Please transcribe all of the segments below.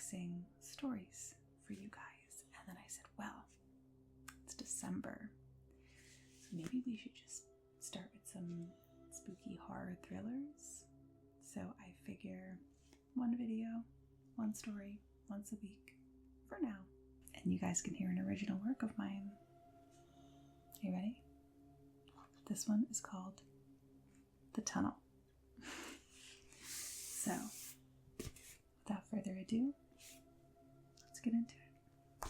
relaxing stories for you guys. And then I said, well, it's December, so maybe we should just start with some spooky horror thrillers. So I figure one video, one story, once a week for now. And you guys can hear an original work of mine. Are you ready? This one is called The Tunnel. So, without further ado, let's get into it.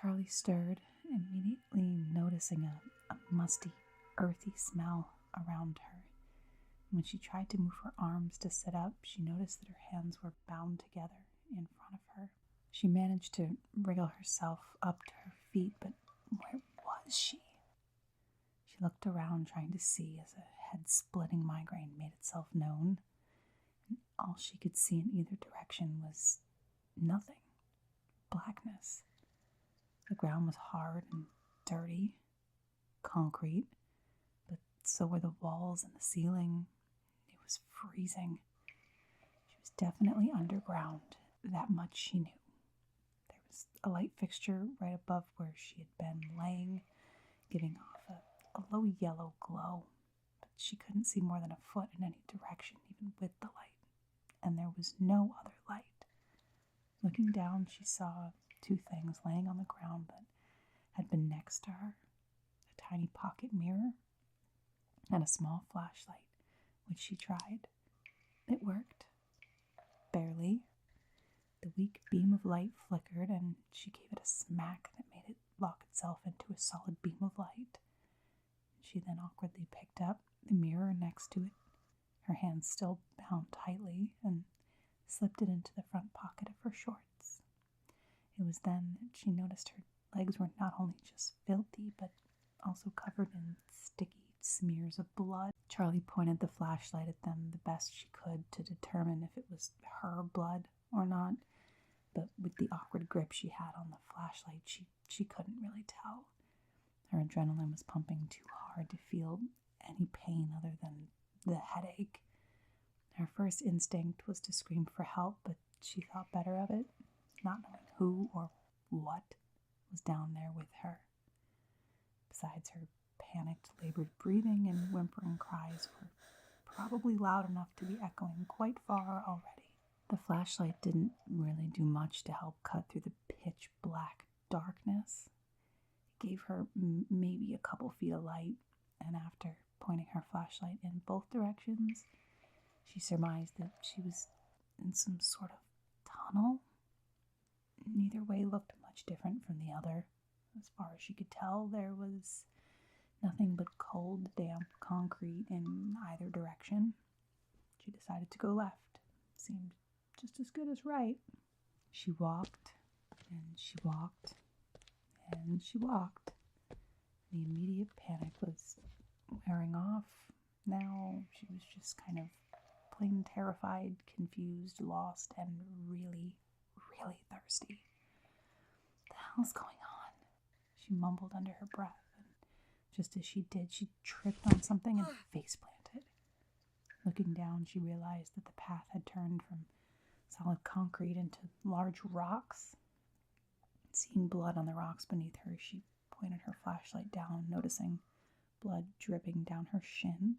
Charlie stirred, immediately noticing a musty, earthy smell around her. When she tried to move her arms to sit up, she noticed that her hands were bound together in front of her. She managed to wriggle herself up to her feet, but where was she? She looked around, trying to see as a head-splitting migraine made itself known, and all she could see in either direction was nothing. Blackness. The ground was hard and dirty, concrete, but so were the walls and the ceiling. It was freezing. She was definitely underground. That much she knew. There was a light fixture right above where she had been laying, giving off a low yellow glow, but she couldn't see more than a foot in any direction, even with the light, and there was no other light. Looking down, she saw two things laying on the ground that had been next to her: a tiny pocket mirror and a small flashlight, which she tried. It worked. Barely. The weak beam of light flickered, and she gave it a smack that made it lock itself into a solid beam of light. She then awkwardly picked up the mirror next to it, her hands still bound tightly, and slipped it into the front pocket of her shorts. It was then that she noticed her legs were not only just filthy, but also covered in sticky smears of blood. Charlie pointed the flashlight at them the best she could to determine if it was her blood or not, but with the awkward grip she had on the flashlight, she couldn't really tell. Her adrenaline was pumping too hard to feel any pain other than the headache. Her first instinct was to scream for help, but she thought better of it, not knowing who or what was down there with her. Besides, her panicked, labored breathing and whimpering cries were probably loud enough to be echoing quite far already. The flashlight didn't really do much to help cut through the pitch black darkness. It gave her maybe a couple feet of light, and after pointing her flashlight in both directions, she surmised that she was in some sort of tunnel. Neither way looked much different from the other. As far as she could tell, there was nothing but cold, damp concrete in either direction. She decided to go left. Seemed just as good as right. She walked, and she walked, and she walked. The immediate panic was wearing off. Now she was just kind of plain terrified, confused, lost, and really, really thirsty. What the hell's going on? She mumbled under her breath, and just as she did, she tripped on something and face planted. Looking down, she realized that the path had turned from solid concrete into large rocks. Seeing blood on the rocks beneath her, she pointed her flashlight down, noticing blood dripping down her shin.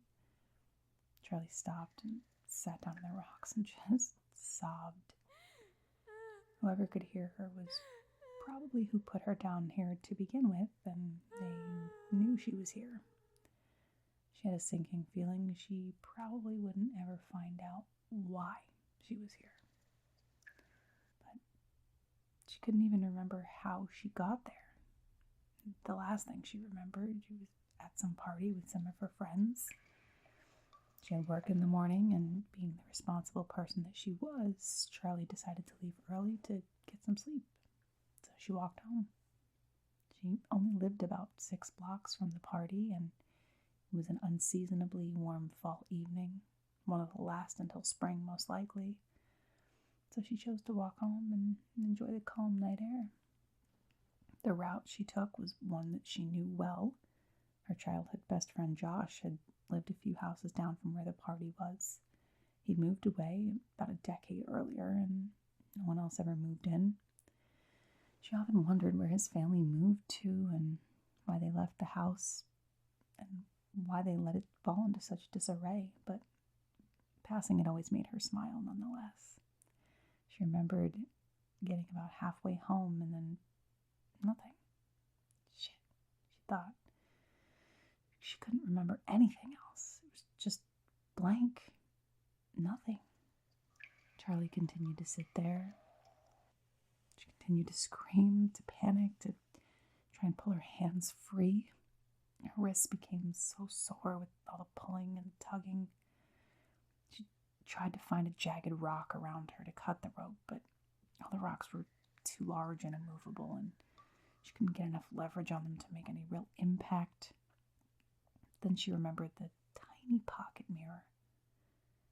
Charlie stopped and sat down on the rocks and just sobbed. Whoever could hear her was probably who put her down here to begin with, and they knew she was here. She had a sinking feeling she probably wouldn't ever find out why she was here. But she couldn't even remember how she got there. The last thing she remembered, she was at some party with some of her friends. She had work in the morning, and being the responsible person that she was, Charlie decided to leave early to get some sleep. So she walked home. She only lived about 6 blocks from the party, and it was an unseasonably warm fall evening, one of the last until spring most likely. So she chose to walk home and enjoy the calm night air. The route she took was one that she knew well. Her childhood best friend Josh had lived a few houses down from where the party was. He'd moved away about a decade earlier, and no one else ever moved in. She often wondered where his family moved to and why they left the house and why they let it fall into such disarray, but passing it always made her smile nonetheless. She remembered getting about halfway home and then nothing. Shit, she thought. She couldn't remember anything else. It was just blank. Nothing. Charlie continued to sit there. She continued to scream, to panic, to try and pull her hands free. Her wrists became so sore with all the pulling and tugging. She tried to find a jagged rock around her to cut the rope, but all the rocks were too large and immovable, and she couldn't get enough leverage on them to make any real impact. Then she remembered the tiny pocket mirror.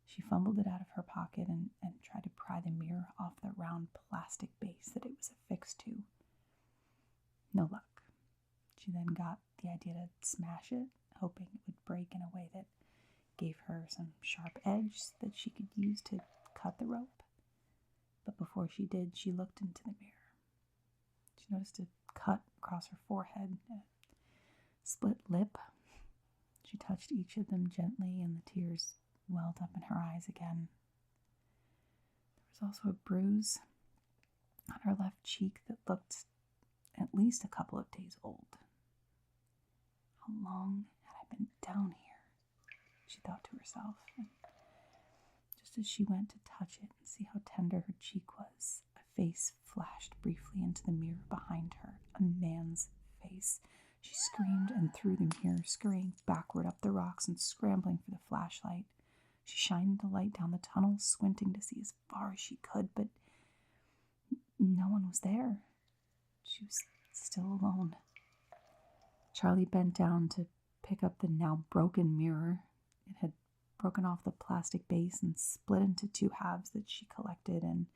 She fumbled it out of her pocket and tried to pry the mirror off the round plastic base that it was affixed to. No luck. She then got the idea to smash it, hoping it would break in a way that gave her some sharp edge that she could use to cut the rope. But before she did, she looked into the mirror. She noticed a cut across her forehead, a split lip. She touched each of them gently, and the tears welled up in her eyes again. There was also a bruise on her left cheek that looked at least a couple of days old. How long had I been down here? She thought to herself. And just as she went to touch it and see how tender her cheek was, a face flashed briefly into the mirror behind her, a man's face. She screamed and threw the mirror, scurrying backward up the rocks and scrambling for the flashlight. She shined the light down the tunnel, squinting to see as far as she could, but no one was there. She was still alone. Charlie bent down to pick up the now broken mirror. It had broken off the plastic base and split into two halves that she collected and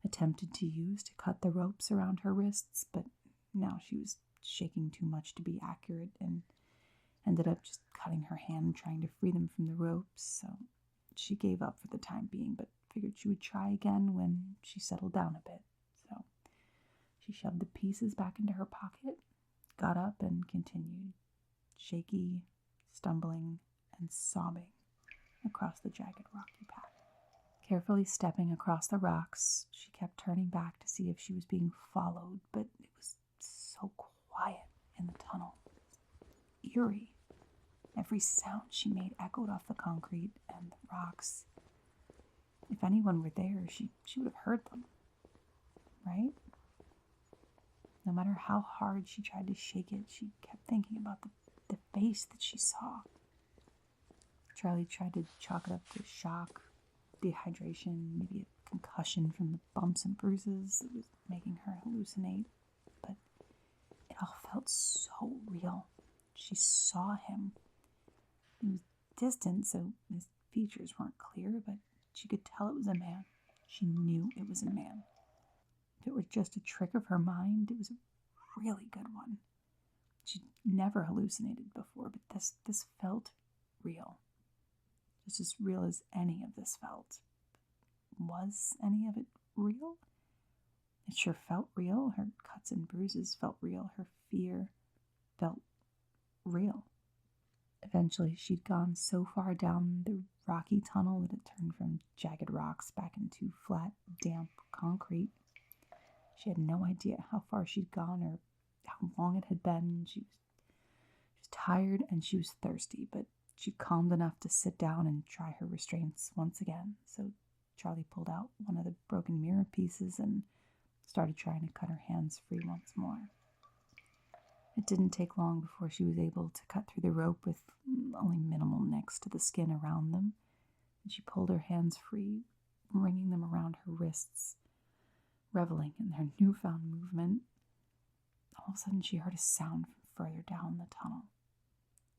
attempted to use to cut the ropes around her wrists, but now she was shaking too much to be accurate and ended up just cutting her hand trying to free them from the ropes. So she gave up for the time being, but figured she would try again when she settled down a bit. So she shoved the pieces back into her pocket, got up, and continued, shaky, stumbling, and sobbing across the jagged rocky path. Carefully stepping across the rocks, she kept turning back to see if she was being followed, but it was so quiet in the tunnel. Eerie. Every sound she made echoed off the concrete and the rocks. If anyone were there, she would have heard them, right? No matter how hard she tried to shake it, she kept thinking about the face that she saw. Charlie tried to chalk it up to shock, dehydration, maybe a concussion from the bumps and bruises that was making her hallucinate, but it all felt so real. She saw him. He was distant, so his features weren't clear, but she could tell it was a man. She knew it was a man. If it were just a trick of her mind, it was a really good one. She'd never hallucinated before, but this felt real. Just as real as any of this felt. Was any of it real? It sure felt real. Her cuts and bruises felt real. Her fear felt real. Eventually, she'd gone so far down the rocky tunnel that it turned from jagged rocks back into flat, damp concrete. She had no idea how far she'd gone or how long it had been. She was tired and she was thirsty, but she'd calmed enough to sit down and try her restraints once again. So Charlie pulled out one of the broken mirror pieces and started trying to cut her hands free once more. It didn't take long before she was able to cut through the rope with only minimal nicks to the skin around them, and she pulled her hands free, wringing them around her wrists, reveling in their newfound movement. All of a sudden, she heard a sound from further down the tunnel.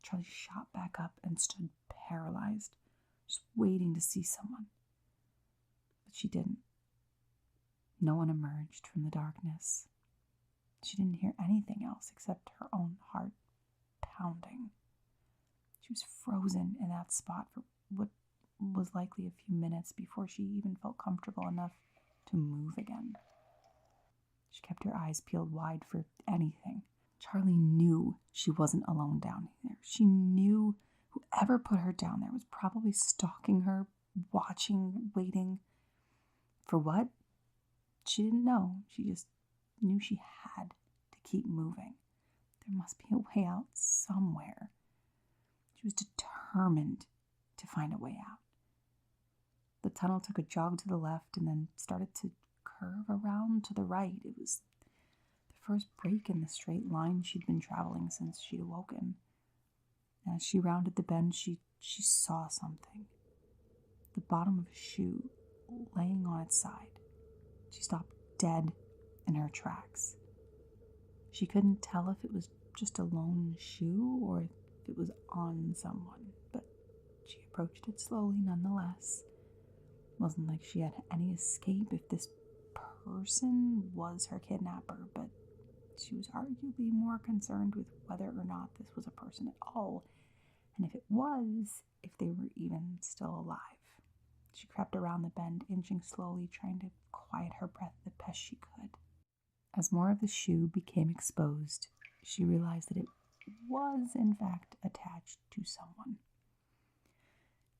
Charlie shot back up and stood paralyzed, just waiting to see someone. But she didn't. No one emerged from the darkness. She didn't hear anything else except her own heart pounding. She was frozen in that spot for what was likely a few minutes before she even felt comfortable enough to move again. She kept her eyes peeled wide for anything. Charlie knew she wasn't alone down there. She knew whoever put her down there was probably stalking her, watching, waiting. For what? She didn't know. She just knew she had to keep moving. There must be a way out somewhere. She was determined to find a way out. The tunnel took a jog to the left and then started to curve around to the right. It was the first break in the straight line she'd been traveling since she'd awoken. As she rounded the bend, she saw something. The bottom of a shoe laying on its side. She stopped dead in her tracks. She couldn't tell if it was just a lone shoe or if it was on someone, but she approached it slowly nonetheless. It wasn't like she had any escape if this person was her kidnapper, but she was arguably more concerned with whether or not this was a person at all, and if it was, if they were even still alive. She crept around the bend, inching slowly, trying to quiet her breath the best she could. As more of the shoe became exposed, she realized that it was, in fact, attached to someone.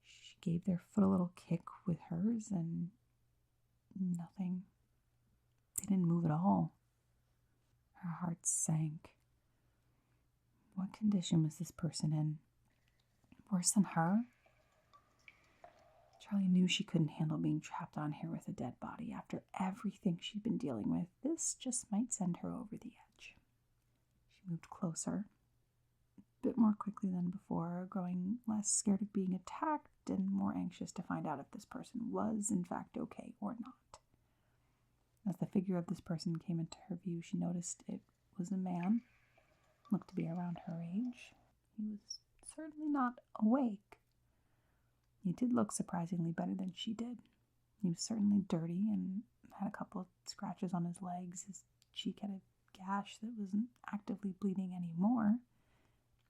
She gave their foot a little kick with hers, and nothing. They didn't move at all. Her heart sank. What condition was this person in? Worse than her? Charlie knew she couldn't handle being trapped on here with a dead body. After everything she'd been dealing with, this just might send her over the edge. She moved closer, a bit more quickly than before, growing less scared of being attacked and more anxious to find out if this person was, in fact, okay or not. As the figure of this person came into her view, she noticed it was a man, looked to be around her age. He was certainly not awake. He did look surprisingly better than she did. He was certainly dirty and had a couple of scratches on his legs. His cheek had a gash that wasn't actively bleeding anymore,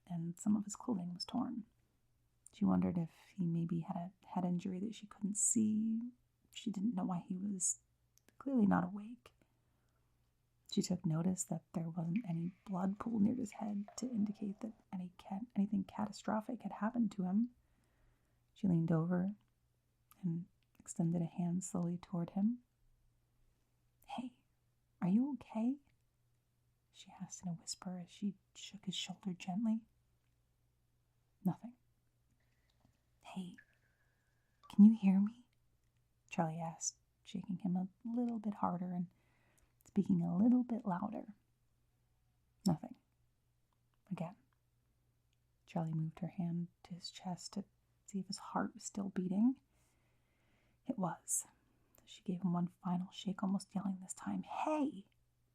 and some of his clothing was torn. She wondered if he maybe had a head injury that she couldn't see. She didn't know why he was clearly not awake. She took notice that there wasn't any blood pool near his head to indicate that anything catastrophic had happened to him. She leaned over and extended a hand slowly toward him. "Hey, are you okay?" she asked in a whisper as she shook his shoulder gently. "Nothing." "Hey, can you hear me?" Charlie asked, shaking him a little bit harder and speaking a little bit louder. "Nothing." Again. Charlie moved her hand to his chest to see if his heart was still beating. It was. She gave him one final shake, almost yelling this time, "Hey,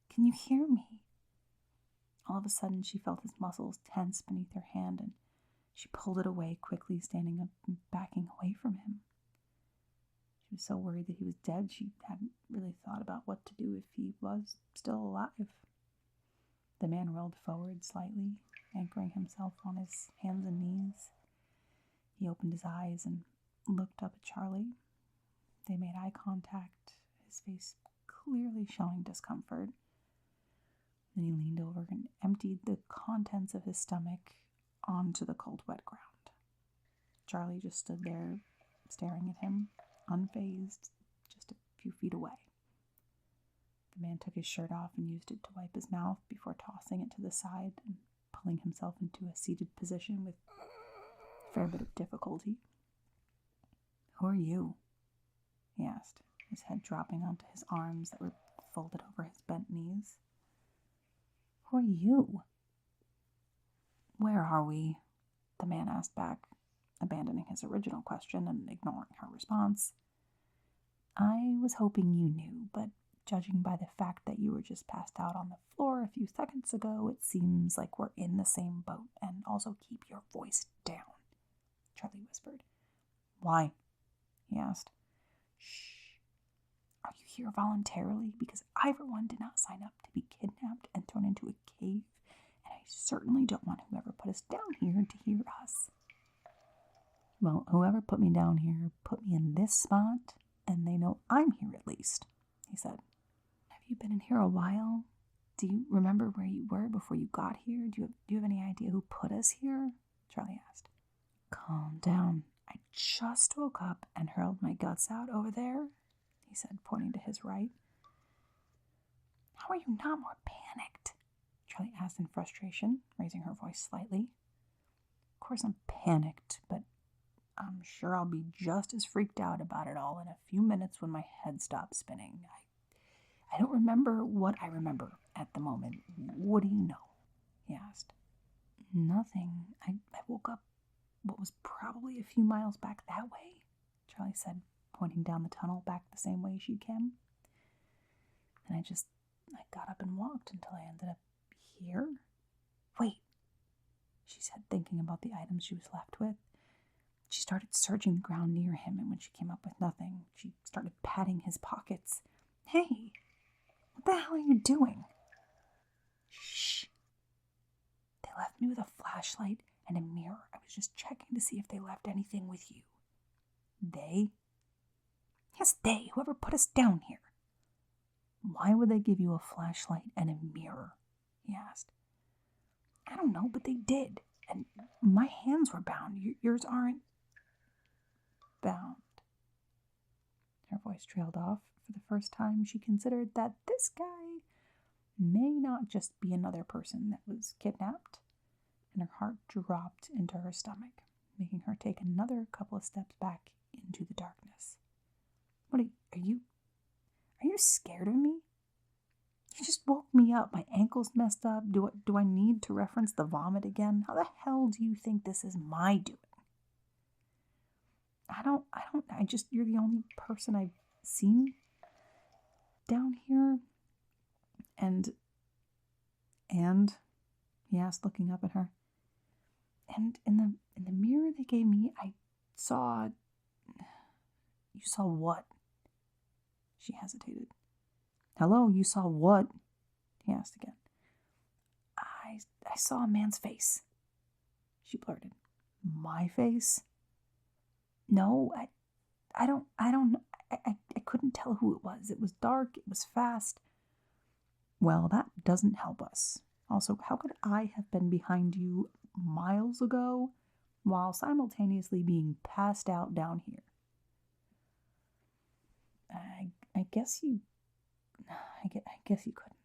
can you hear me?" All of a sudden, she felt his muscles tense beneath her hand, and she pulled it away, quickly standing up and backing away from him. She was so worried that he was dead, she hadn't really thought about what to do if he was still alive. The man rolled forward slightly, anchoring himself on his hands and knees. He opened his eyes and looked up at Charlie. They made eye contact, his face clearly showing discomfort. Then he leaned over and emptied the contents of his stomach onto the cold, wet ground. Charlie just stood there, staring at him, unfazed, just a few feet away. The man took his shirt off and used it to wipe his mouth before tossing it to the side and pulling himself into a seated position with a fair bit of difficulty. "Who are you?" he asked, his head dropping onto his arms that were folded over his bent knees. "Who are you?" "Where are we?" the man asked back, abandoning his original question and ignoring her response. "I was hoping you knew, but judging by the fact that you were just passed out on the floor a few seconds ago, it seems like we're in the same boat. And also keep your voice down," Charlie whispered. "Why?" he asked. "Shh. Are you here voluntarily? Because I, for one, did not sign up to be kidnapped and thrown into a cave, and I certainly don't want whoever put us down here to hear us." Well, whoever put me down here put me in this spot, and they know I'm here at least, he said. Have you been in here a while? Do you remember where you were before you got here? Do you have any idea who put us here? Charlie asked. Calm down. I just woke up and hurled my guts out over there, he said, pointing to his right. How are you not more panicked? Charlie asked in frustration, raising her voice slightly. Of course I'm panicked, but I'm sure I'll be just as freaked out about it all in a few minutes when my head stops spinning. I don't remember what I remember at the moment. What do you know? He asked. Nothing. I woke up what was probably a few miles back that way, Charlie said, pointing down the tunnel back the same way she came. And I got up and walked until I ended up here. Wait, she said, thinking about the items she was left with. She started searching the ground near him, and when she came up with nothing, she started patting his pockets. Hey, what the hell are you doing? Shh. They left me with a flashlight and a mirror. I was just checking to see if they left anything with you. They? Yes, they. Whoever put us down here. Why would they give you a flashlight and a mirror? He asked. I don't know, but they did. And my hands were bound. Yours aren't bound. Her voice trailed off. For the first time, she considered that this guy may not just be another person that was kidnapped, and her heart dropped into her stomach, making her take another couple of steps back into the darkness. What are you scared of me? You just woke me up. My ankle's messed up. Do I need to reference the vomit again? How the hell do you think this is my doing? You're the only person I've seen down here. And, he asked, looking up at her. And in the mirror they gave me, I saw... You saw what? She hesitated. Hello, you saw what? He asked again. I saw a man's face, she blurted. My face? No, I don't know. I couldn't tell who it was. It was dark, it was fast. Well, that doesn't help us. Also, how could I have been behind you miles ago while simultaneously being passed out down here? I guess you couldn't,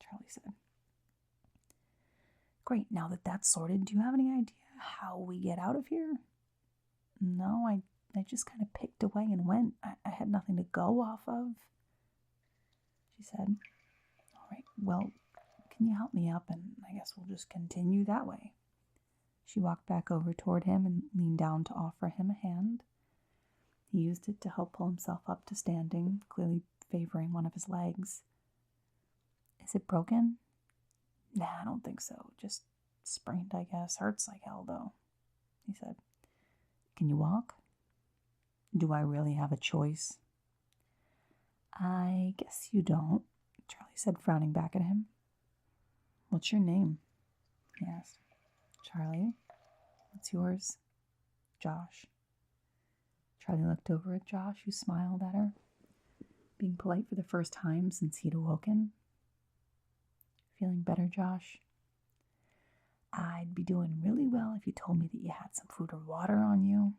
Charlie said. Great, now that that's sorted, do you have any idea how we get out of here? No, I just kind of picked away and went. I had nothing to go off of, she said. All right, well, can you help me up, and I guess we'll just continue that way. She walked back over toward him and leaned down to offer him a hand. He used it to help pull himself up to standing, clearly favoring one of his legs. Is it broken? Nah, I don't think so. Just sprained, I guess. Hurts like hell, though, he said. Can you walk? Do I really have a choice? I guess you don't, Charlie said, frowning back at him. What's your name? He asked. Charlie. What's yours? Josh. Charlie looked over at Josh, who smiled at her, being polite for the first time since he'd awoken. Feeling better, Josh? I'd be doing really well if you told me that you had some food or water on you.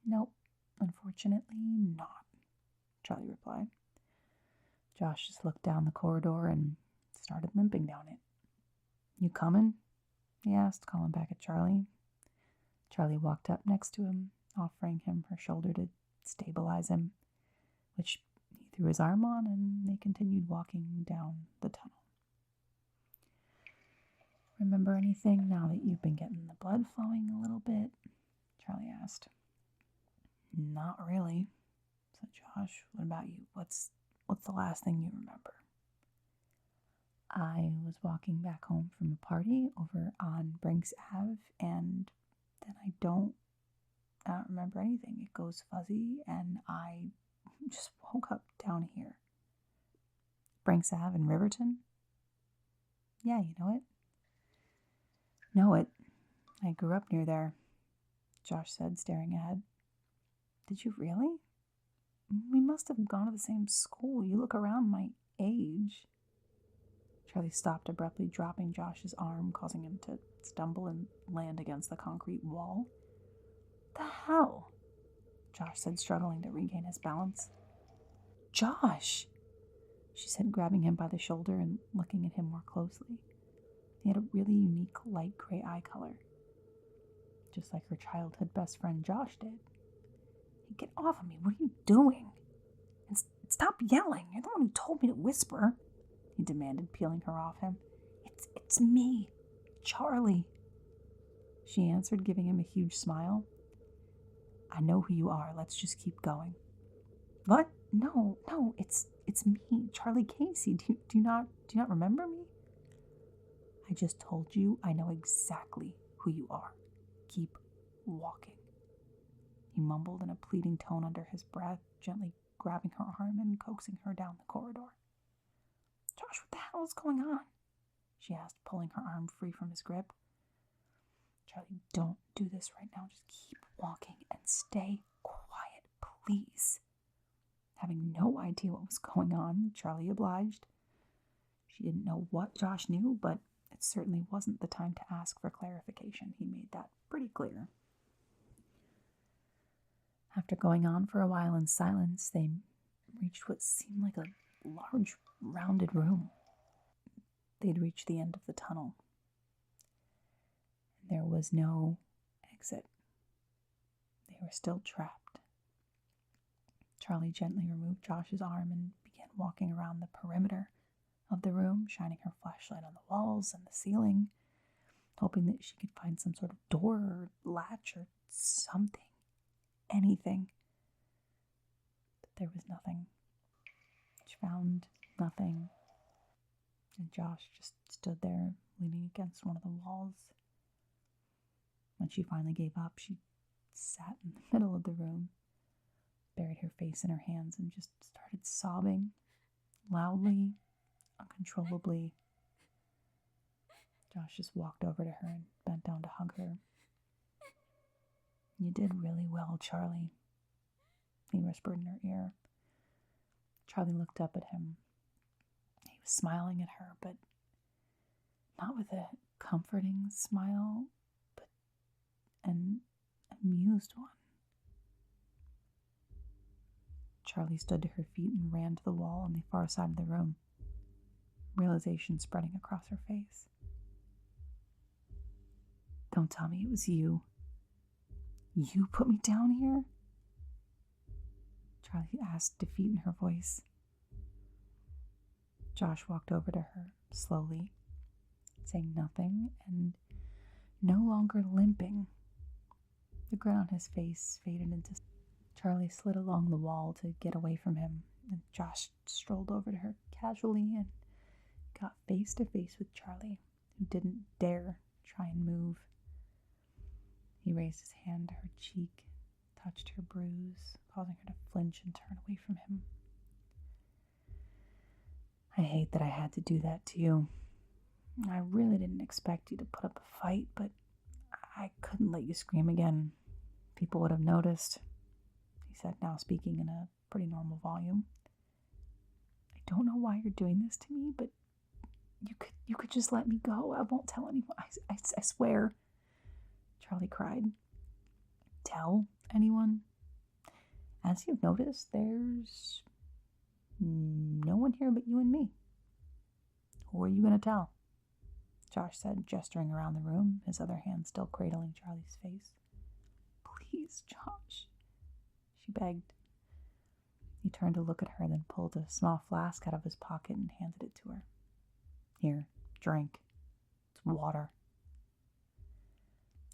Nope, unfortunately not, Charlie replied. Josh just looked down the corridor and started limping down it. You coming? He asked, calling back at Charlie. Charlie walked up next to him, offering him her shoulder to stabilize him, which he threw his arm on, and they continued walking down the tunnel. Remember anything now that you've been getting the blood flowing a little bit? Charlie asked. Not really, said Josh. What about you? What's the last thing you remember? I was walking back home from a party over on Brinks Ave, and then I don't remember anything. It goes fuzzy, and I just woke up down here. Brinks Ave in Riverton? Yeah, you know it? Know it. I grew up near there. Josh said, staring ahead. Did you really? We must have gone to the same school. You look around my age. Charlie stopped abruptly, dropping Josh's arm, causing him to stumble and land against the concrete wall. The hell? Josh said, struggling to regain his balance. Josh, she said, grabbing him by the shoulder and looking at him more closely. He had a really unique light gray eye color, just like her childhood best friend Josh did. Hey, get off of me. What are you doing? And stop yelling. You're the one who told me to whisper, he demanded, peeling her off him. It's me, Charlie, she answered, giving him a huge smile. I know who you are. Let's just keep going. What? No, it's me, Charlie Casey. Do you not remember me? I just told you I know exactly who you are. Keep walking, he mumbled in a pleading tone under his breath, gently grabbing her arm and coaxing her down the corridor. Josh, what the hell is going on? She asked, pulling her arm free from his grip. Charlie, don't do this right now. Just keep walking and stay quiet, please. Having no idea what was going on, Charlie obliged. She didn't know what Josh knew, but it certainly wasn't the time to ask for clarification. He made that pretty clear. After going on for a while in silence, they reached what seemed like a large, rounded room. They'd reached the end of the tunnel. There was no exit. They were still trapped. Charlie gently removed Josh's arm and began walking around the perimeter of the room, shining her flashlight on the walls and the ceiling, hoping that she could find some sort of door or latch or something, anything. But there was nothing. She found nothing. And Josh just stood there, leaning against one of the walls. When she finally gave up, she sat in the middle of the room, buried her face in her hands, and just started sobbing, loudly, uncontrollably. Josh just walked over to her and bent down to hug her. You did really well, Charlie, he whispered in her ear. Charlie looked up at him. He was smiling at her, but not with a comforting smile, but an amused one. Charlie stood to her feet and ran to the wall on the far side of the room, realization spreading across her face. Don't tell me it was you. You put me down here? Charlie asked, defeat in her voice. Josh walked over to her, slowly, saying nothing and no longer limping. The grin on his face faded into... Charlie slid along the wall to get away from him, and Josh strolled over to her casually and got face to face with Charlie, who didn't dare try and move. He raised his hand to her cheek, touched her bruise, causing her to flinch and turn away from him. I hate that I had to do that to you. I really didn't expect you to put up a fight, but I couldn't let you scream again. People would have noticed, he said, now speaking in a pretty normal volume. I don't know why you're doing this to me, but you could just let me go. I won't tell anyone. I swear, Charlie cried. Tell anyone? As you've noticed, there's no one here but you and me. Who are you going to tell? Josh said, gesturing around the room, his other hand still cradling Charlie's face. Please, Josh, she begged. He turned to look at her, then pulled a small flask out of his pocket and handed it to her. Here, drink. It's water.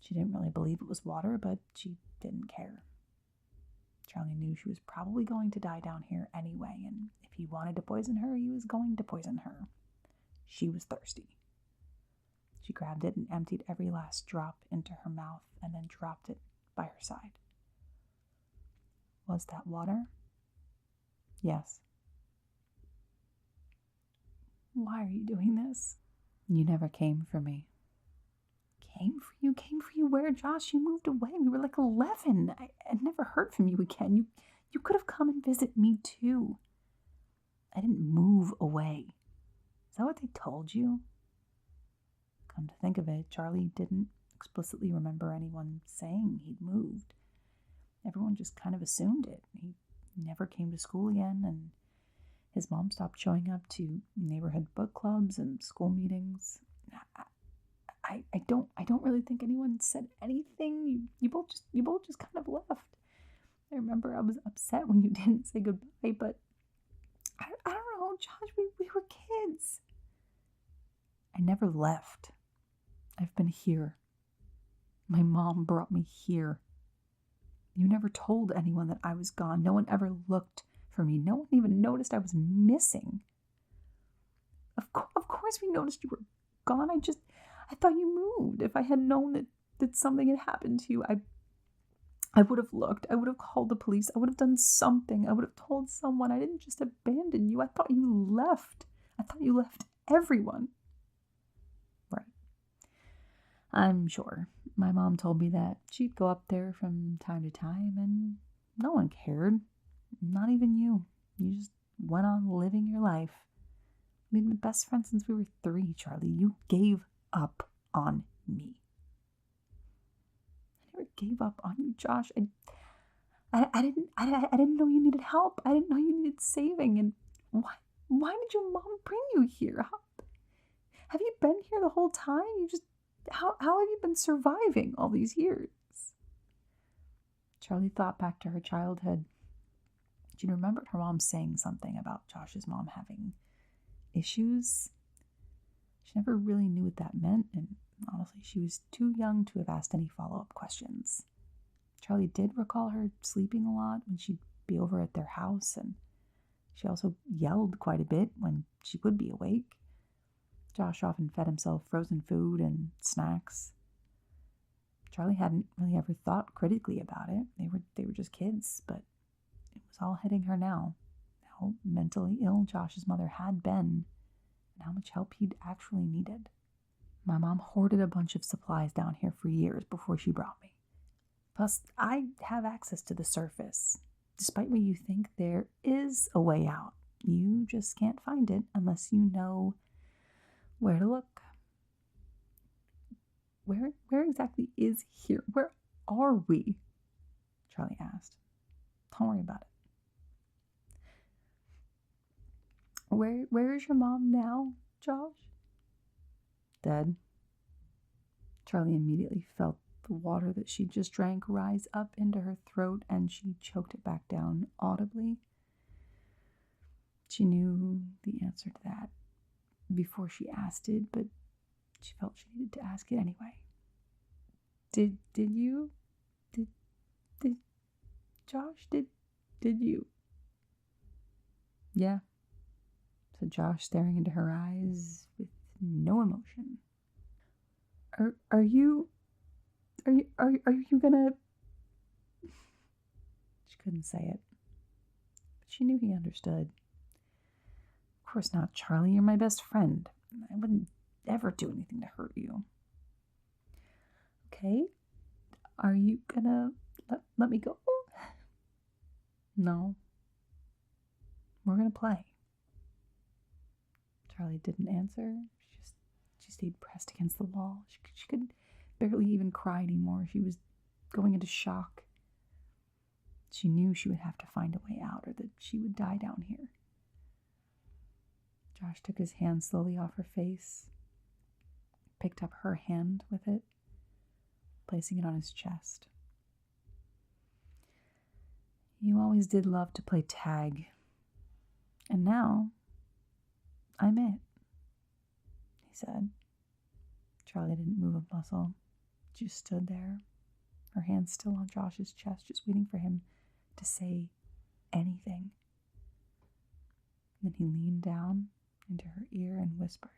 She didn't really believe it was water, but she didn't care. Charlie knew she was probably going to die down here anyway, and if he wanted to poison her, he was going to poison her. She was thirsty. She grabbed it and emptied every last drop into her mouth and then dropped it by her side. Was that water? Yes. Why are you doing this? You never came for me. Came for you. Where, Josh? You moved away. We were like 11. I never heard from you again. You could have come and visit me too. I didn't move away. Is that what they told you? Come to think of it, Charlie didn't explicitly remember anyone saying he'd moved. Everyone just kind of assumed it. He never came to school again, and his mom stopped showing up to neighborhood book clubs and school meetings. I don't really think anyone said anything. You both just kind of left. I remember I was upset when you didn't say goodbye, but I don't know, Josh, we were kids. I never left. I've been here. My mom brought me here. You never told anyone that I was gone. No one ever looked for me. No one even noticed I was missing. Of course we noticed you were gone. I thought you moved. If I had known that something had happened to you, I would have looked. I would have called the police. I would have done something. I would have told someone. I didn't just abandon you. I thought you left. I thought you left everyone. Right. I'm sure. My mom told me that she'd go up there from time to time, and no one cared. Not even you. You just went on living your life. We've been best friends since we were 3, Charlie. You gave up on me. I never gave up on you, Josh. I didn't know you needed help. I didn't know you needed saving. And why did your mom bring you here? Have you been here the whole time? How have you been surviving all these years? Charlie thought back to her childhood. She remembered her mom saying something about Josh's mom having issues. She never really knew what that meant, and honestly, she was too young to have asked any follow-up questions. Charlie did recall her sleeping a lot when she'd be over at their house, and she also yelled quite a bit when she would be awake. Josh often fed himself frozen food and snacks. Charlie hadn't really ever thought critically about it. They were just kids, but it was all hitting her now. How mentally ill Josh's mother had been, and how much help he'd actually needed. My mom hoarded a bunch of supplies down here for years before she brought me. Plus, I have access to the surface. Despite what you think, there is a way out. You just can't find it unless you know where to look. Where exactly is here? Where are we? Charlie asked. Don't worry about it. Where is your mom now, Josh? Dead. Charlie immediately felt the water that she just drank rise up into her throat, and she choked it back down audibly. She knew the answer to that before she asked it, but she felt she needed to ask it anyway. Did you? Did Josh? Did you? Yeah, said Josh, staring into her eyes with no emotion. Are you gonna? She couldn't say it, but she knew he understood. Of course not, Charlie. You're my best friend. I wouldn't ever do anything to hurt you. Okay, are you gonna let me go? No. We're gonna play. Charlie didn't answer. She stayed pressed against the wall. She could barely even cry anymore. She was going into shock. She knew she would have to find a way out, or that she would die down here. Josh took his hand slowly off her face, picked up her hand with it, placing it on his chest. You always did love to play tag, and now I'm it, he said. Charlie didn't move a muscle. She just stood there, her hand still on Josh's chest, just waiting for him to say anything. Then he leaned down into her ear and whispered,